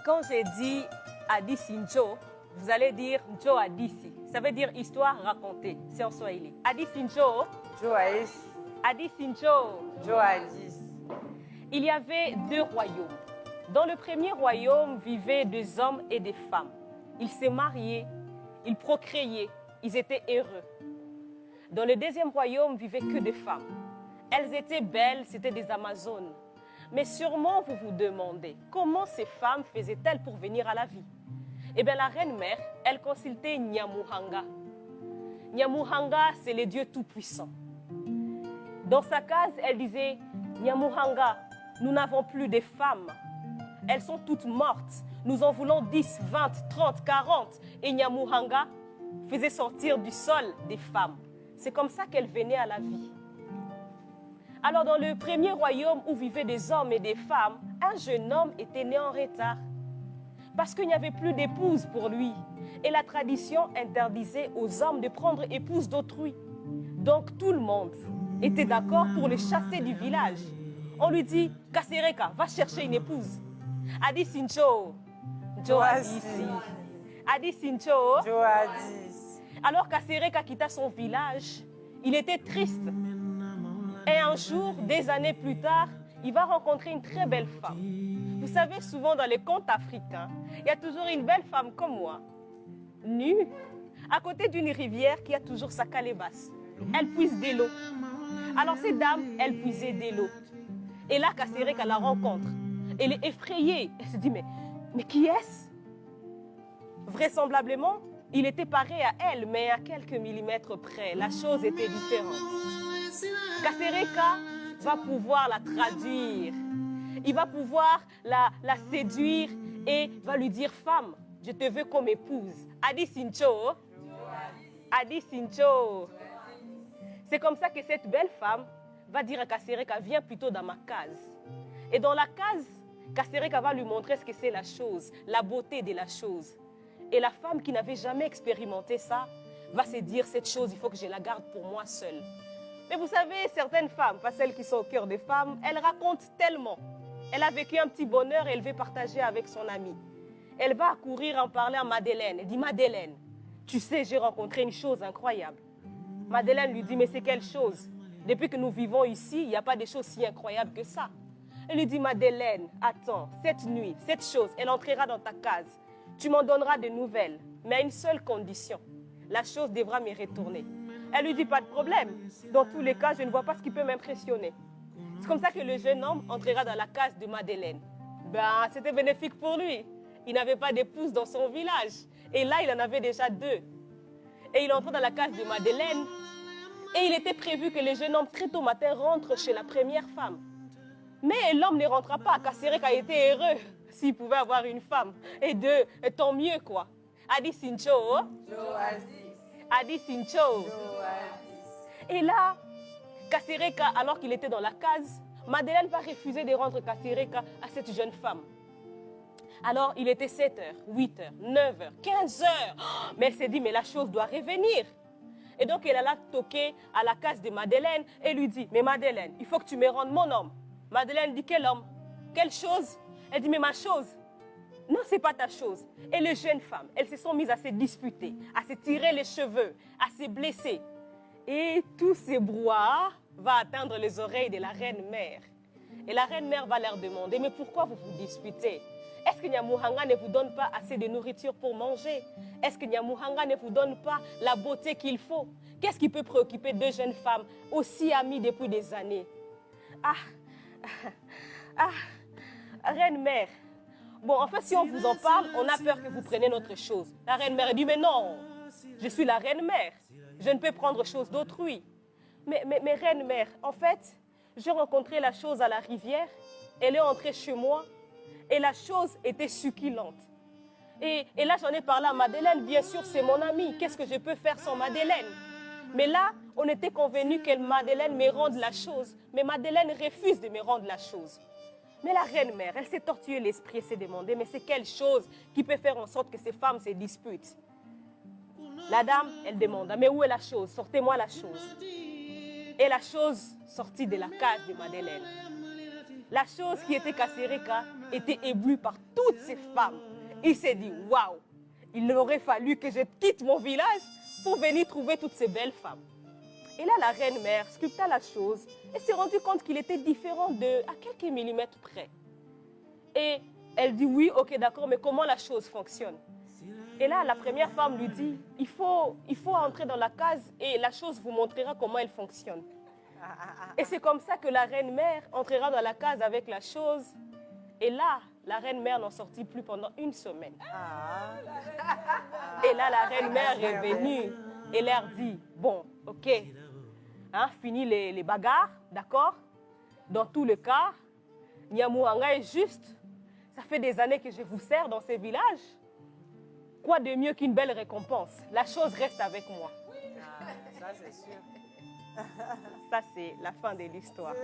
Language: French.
Quand j'ai dit Hadith Njo, vous allez dire Njo Hadithi. Ça veut dire histoire racontée. C'est en Swahili. Hadith Njo. Njo Hadith. Hadith Njo. Njo Hadith. Il y avait deux royaumes. Dans le premier royaume vivaient des hommes et des femmes. Ils se mariaient, ils procréaient, ils étaient heureux. Dans le deuxième royaume vivaient que des femmes. Elles étaient belles, c'était des Amazones. Mais sûrement vous vous demandez, comment ces femmes faisaient-elles pour venir à la vie? Eh bien la reine-mère, elle consultait Nyamuhanga. Nyamuhanga, c'est le Dieu tout-puissant. Dans sa case, elle disait, Nyamuhanga, nous n'avons plus de femmes. Elles sont toutes mortes. Nous en voulons 10, 20, 30, 40. Et Nyamuhanga faisait sortir du sol des femmes. C'est comme ça qu'elles venaient à la vie. Alors dans le premier royaume où vivaient des hommes et des femmes, un jeune homme était né en retard. Parce qu'il n'y avait plus d'épouse pour lui. Et la tradition interdisait aux hommes de prendre épouse d'autrui. Donc tout le monde était d'accord pour le chasser du village. On lui dit, Kasereka, va chercher une épouse. Adi Sincho. Njo Hadithi. Adi Sincho. Njo Hadith. Alors Kasereka quitta son village, il était triste. Et un jour, des années plus tard, il va rencontrer une très belle femme. Vous savez, souvent dans les contes africains, il y a toujours une belle femme comme moi, nue, à côté d'une rivière qui a toujours sa calebasse. Elle puise de l'eau. Alors ces dames, elles puisaient de l'eau. Et là, Kasereka la rencontre. Elle est effrayée. Elle se dit, mais qui est-ce? Vraisemblablement, il était pareil à elle, mais à quelques millimètres près. La chose était différente. Kasereka va pouvoir la traduire. Il va pouvoir la séduire et va lui dire, femme, je te veux comme épouse. Adi Sincho. Adi Sincho. C'est comme ça que cette belle femme va dire à Kasereka, viens plutôt dans ma case. Et dans la case, Kasereka va lui montrer ce que c'est la chose, la beauté de la chose. Et la femme qui n'avait jamais expérimenté ça va se dire, cette chose, il faut que je la garde pour moi seule. Mais vous savez, certaines femmes, pas celles qui sont au cœur des femmes, elles racontent tellement. Elle a vécu un petit bonheur et elle veut partager avec son amie. Elle va courir en parler à Madeleine. Elle dit, Madeleine, tu sais, j'ai rencontré une chose incroyable. Madeleine lui dit, mais c'est quelle chose? Depuis que nous vivons ici, il n'y a pas de choses si incroyables que ça. Elle lui dit, Madeleine, attends, cette nuit, cette chose, elle entrera dans ta case. Tu m'en donneras des nouvelles, mais à une seule condition. La chose devra me retourner. Elle lui dit, pas de problème. Dans tous les cas, je ne vois pas ce qui peut m'impressionner. C'est comme ça que le jeune homme entrera dans la case de Madeleine. Ben, c'était bénéfique pour lui. Il n'avait pas d'épouse dans son village. Et là, il en avait déjà deux. Et il entra dans la case de Madeleine. Et il était prévu que le jeune homme, très tôt matin, rentre chez la première femme. Mais l'homme ne rentra pas. Kasereka était heureux s'il pouvait avoir une femme. Et deux, tant mieux, quoi. Adi Sincho. Njo Hadith. Adi Sincho. Njo Hadith. Et là, Kasereka, alors qu'il était dans la case, Madeleine va refuser de rendre Kasereka à cette jeune femme. Alors, il était 7h, 8h, 9h, 15h. Mais elle s'est dit, mais la chose doit revenir. Et donc, elle alla toquer à la case de Madeleine et lui dit, mais Madeleine, il faut que tu me rendes mon homme. Madeleine dit, quel homme? Quelle chose? Elle dit, mais ma chose. Non, ce n'est pas ta chose. Et les jeunes femmes, elles se sont mises à se disputer, à se tirer les cheveux, à se blesser. Et tout ce brouhaha va atteindre les oreilles de la reine-mère. Et la reine-mère va leur demander, mais pourquoi vous vous disputez? Est-ce que Nyamuhanga ne vous donne pas assez de nourriture pour manger? Est-ce que Nyamuhanga ne vous donne pas la beauté qu'il faut? Qu'est-ce qui peut préoccuper deux jeunes femmes aussi amies depuis des années? Reine-mère. Bon, en fait, si on vous en parle, on a peur que vous preniez notre chose. La reine-mère dit, mais non, je suis la reine-mère. Je ne peux prendre chose d'autrui. Mais reine-mère, en fait, j'ai rencontré la chose à la rivière. Elle est entrée chez moi. Et la chose était succulente. Et là, j'en ai parlé à Madeleine. Bien sûr, c'est mon amie. Qu'est-ce que je peux faire sans Madeleine? Mais là, on était convenu que Madeleine me rende la chose. Mais Madeleine refuse de me rendre la chose. Mais la reine-mère, elle s'est tortuée l'esprit et s'est demandé, mais c'est quelle chose qui peut faire en sorte que ces femmes se disputent? La dame, elle demande, mais où est la chose? Sortez-moi la chose. Et la chose sortit de la case de Madeleine. La chose qui était Kasereka était ébloui par toutes ces femmes. Il s'est dit, waouh, il aurait fallu que je quitte mon village pour venir trouver toutes ces belles femmes. Et là, la reine-mère sculpta la chose et s'est rendue compte qu'il était différent à quelques millimètres près. Et elle dit, oui, ok, d'accord, mais comment la chose fonctionne? Et là, la première femme lui dit, il faut entrer dans la case et la chose vous montrera comment elle fonctionne. Et c'est comme ça que la reine-mère entrera dans la case avec la chose. Et là, la reine-mère n'en sortit plus pendant une semaine. Et là, la reine-mère est venue et leur dit, bon, ok, hein, fini les bagarres, d'accord? Dans tous les cas, Nyamouanga est juste. Ça fait des années que je vous sers dans ces villages. Quoi de mieux qu'une belle récompense? La chose reste avec moi. Ça, c'est sûr. Ça, c'est la fin de l'histoire.